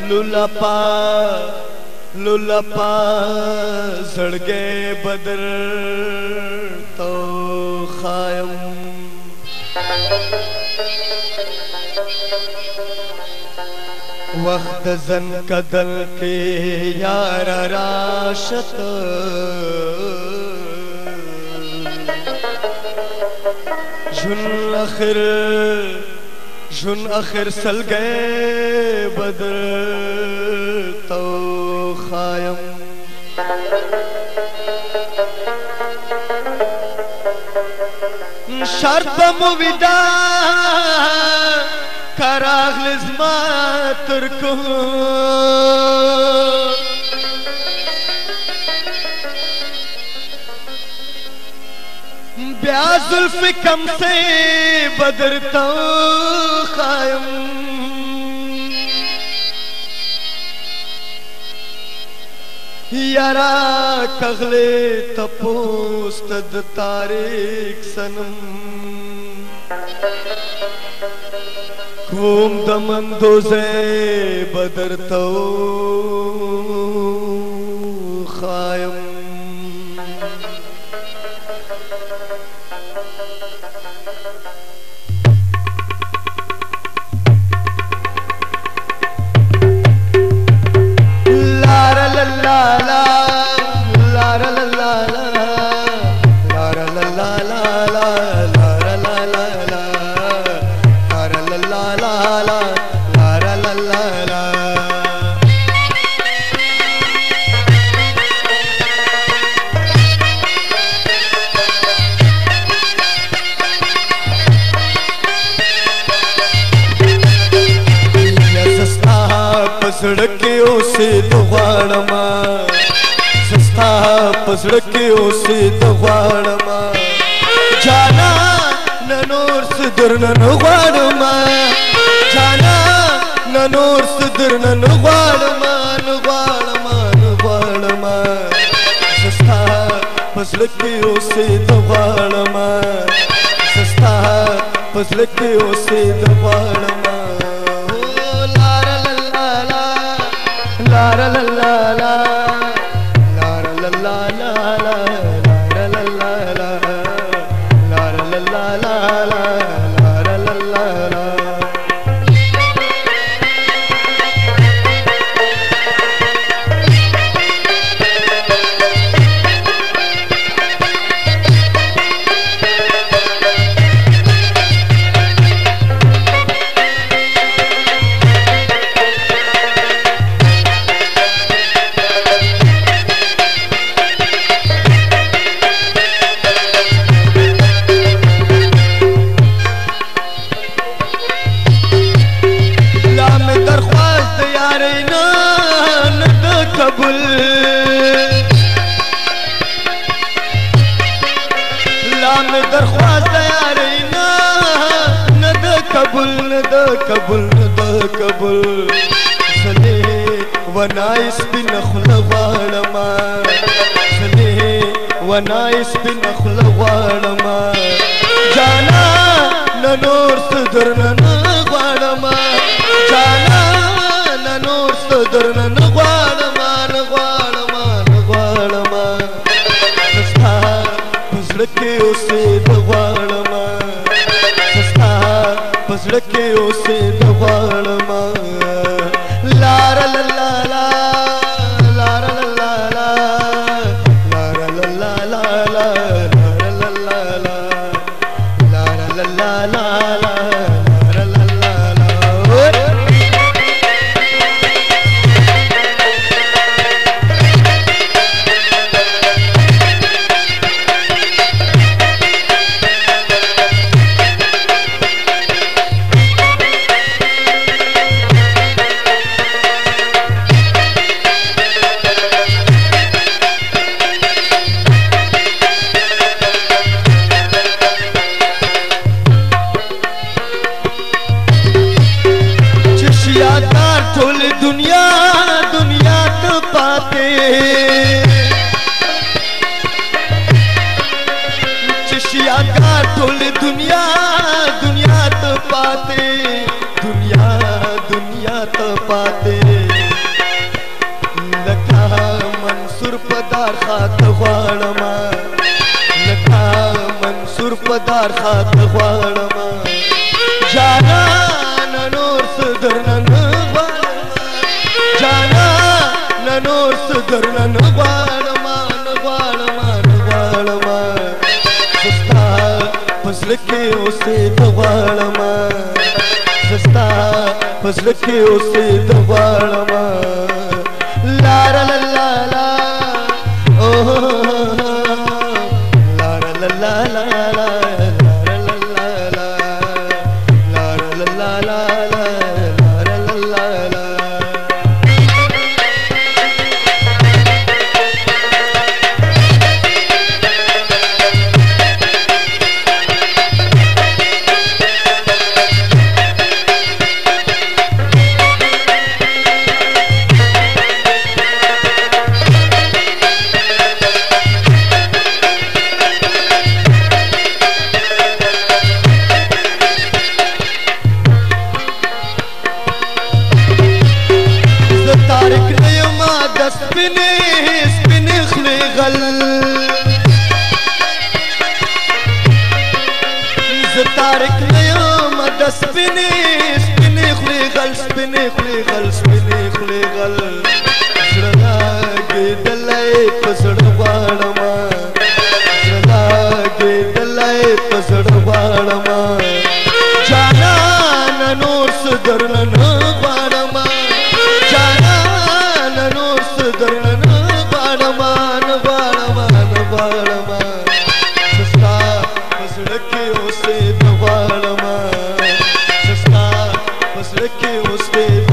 लुलपा लुलपा सड़गे बदर तो खायम वक्त जन कदल के यार राशत जुन आखिर सल गए बदर तो खायम शर्त मुविदा करागलिज़मा तुर्को ब्याजुल्फ कम से बदर तो खायम यारा कगले तपोस्त तारीख सनम कोम दमंदोज़े बदर तो खायम सड़कियों से दवाड़मा सस्ता पसड़कियों से दवाड़मा जाना ननोर से दुर्नन वाड़मा जाना ननोर से दुर्नन वाड़मा वाड़मा सस्ता पसड़कियों से दवाड़मा सस्ता पसड़कियों से दवाड़मा La la la la la la la la la la la la la la la la la la la la लाम दरख्वास्त यारीना नद कबुल नद कबुल नद कबुल सले वनाइस बिन खुलवाड़मा सले वनाइस बिन खुलवाड़मा जाना ननोर सुदर नन वाड़मा जाना ननोर सुदर नन वाड़मा वाड़मा सस्ता पसड़कियों से दवाड़मा सस्ता पसड़कियों से दवाड़मा लारा ला ला ला लारा ला ला ला लारा ला ला ला लारा ला ला ला लारा ला ला ला लारा ला ला ला दुनिया दुनिया तो पाते चिशिया का टोल दुनिया दुनिया तो पाते दुनिया दुनिया तो पाते پدار خاط غواړم لکه منصور پدار خاط غواړم جانان نور څه درنه نه غواړم جانان نور څه درنه نه غواړم نه غواړم نه غواړم ستا په زړه کې اوسېد غواړم ستا په زړه کې اوسېد غواړم لاره لا لا لا اوه لاره لا لا لا سپینې خولې غل زه تارک نه یم د سپینې خولې غل سپینې خولې غل سپینې خولې غل زړه لګېدلی په زړه غواړم زړه لګېدلی په زړه غواړم جانانه نور څه درنه نه غواړم درنه نه غواړم نه غواړم نه غواړم ستا په زړه کې اوسېد غواړم ستا په زړه کې اوسېد